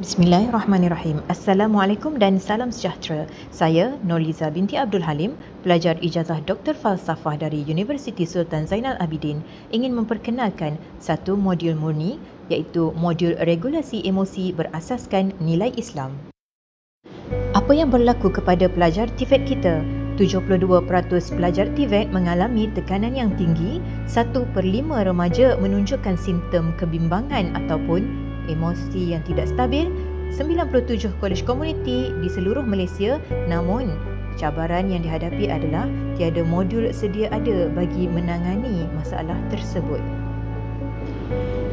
Bismillahirrahmanirrahim. Assalamualaikum dan salam sejahtera. Saya Nurliza binti Abdul Halim, pelajar ijazah Doktor Falsafah dari Universiti Sultan Zainal Abidin, ingin memperkenalkan satu modul murni iaitu modul regulasi emosi berasaskan nilai Islam. Apa yang berlaku kepada pelajar TVET kita? 72% pelajar TVET mengalami tekanan yang tinggi, 1/5 remaja menunjukkan simptom kebimbangan ataupun emosi yang tidak stabil, 97 kolej komuniti di seluruh Malaysia, namun cabaran yang dihadapi adalah tiada modul sedia ada bagi menangani masalah tersebut.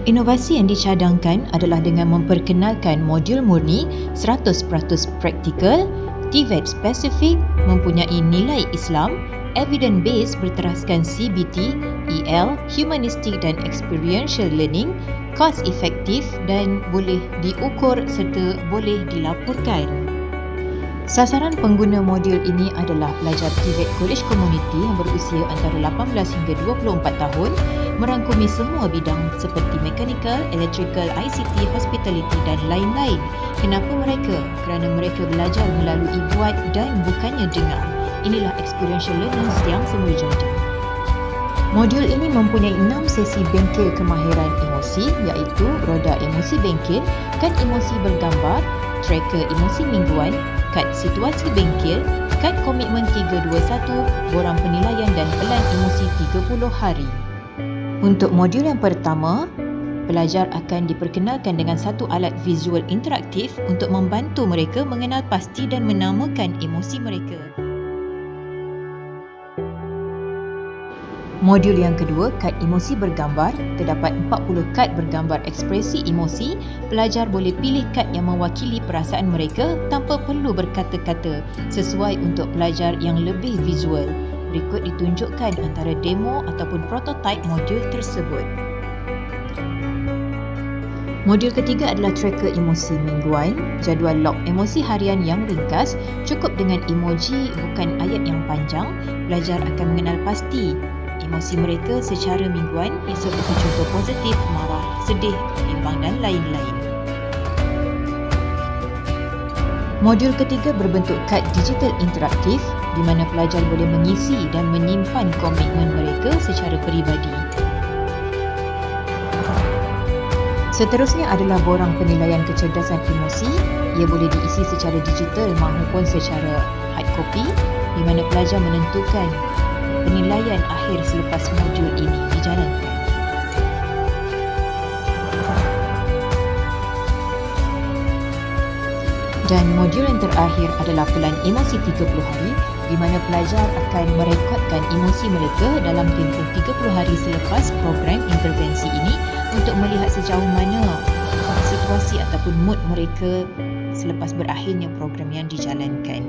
Inovasi yang dicadangkan adalah dengan memperkenalkan modul murni 100% praktikal, TVET spesifik, mempunyai nilai Islam, evidence based berteraskan CBT, EL, humanistik dan experiential learning, cost efektif dan boleh diukur serta boleh dilaporkan. Sasaran pengguna modul ini adalah pelajar TVET Kolej Komuniti yang berusia antara 18 hingga 24 tahun, merangkumi semua bidang seperti mechanical, electrical, ICT, hospitality dan lain-lain. Kenapa mereka? Kerana mereka belajar melalui buat dan bukannya dengar. Inilah experiential learning yang semula jada. Modul ini mempunyai 6 sesi bengkel kemahiran emosi iaitu roda emosi bengkel, kad emosi bergambar, tracker emosi mingguan, kad situasi bengkel, kad komitmen 321, borang penilaian dan pelan emosi 30 hari. Untuk modul yang pertama, pelajar akan diperkenalkan dengan satu alat visual interaktif untuk membantu mereka mengenal pasti dan menamakan emosi mereka. Modul yang kedua, kad emosi bergambar. Terdapat 40 kad bergambar ekspresi emosi. Pelajar boleh pilih kad yang mewakili perasaan mereka tanpa perlu berkata-kata, sesuai untuk pelajar yang lebih visual. Berikut ditunjukkan antara demo ataupun prototipe modul tersebut. Modul ketiga adalah tracker emosi mingguan, jadual log emosi harian yang ringkas, cukup dengan emoji bukan ayat yang panjang. Pelajar akan mengenal pasti emosi mereka secara mingguan seperti contoh positif, marah, sedih, bimbang dan lain-lain. Modul ketiga berbentuk kad digital interaktif di mana pelajar boleh mengisi dan menyimpan komitmen mereka secara peribadi. Seterusnya adalah borang penilaian kecerdasan emosi. Ia boleh diisi secara digital maupun secara hard copy di mana pelajar menentukan penilaian akhir selepas modul ini dijalankan. Dan modul yang terakhir adalah pelan emosi 30 hari di mana pelajar akan merekodkan emosi mereka dalam tempoh 30 hari selepas program intervensi ini untuk melihat sejauh mana situasi ataupun mood mereka selepas berakhirnya program yang dijalankan.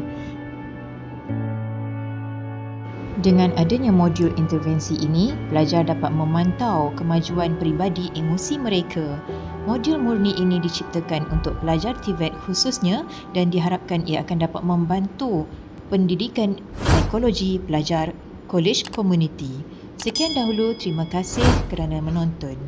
Dengan adanya modul intervensi ini, pelajar dapat memantau kemajuan peribadi emosi mereka. Modul murni ini diciptakan untuk pelajar TVET khususnya dan diharapkan ia akan dapat membantu pendidikan psikologi pelajar kolej komuniti. Sekian dahulu, terima kasih kerana menonton.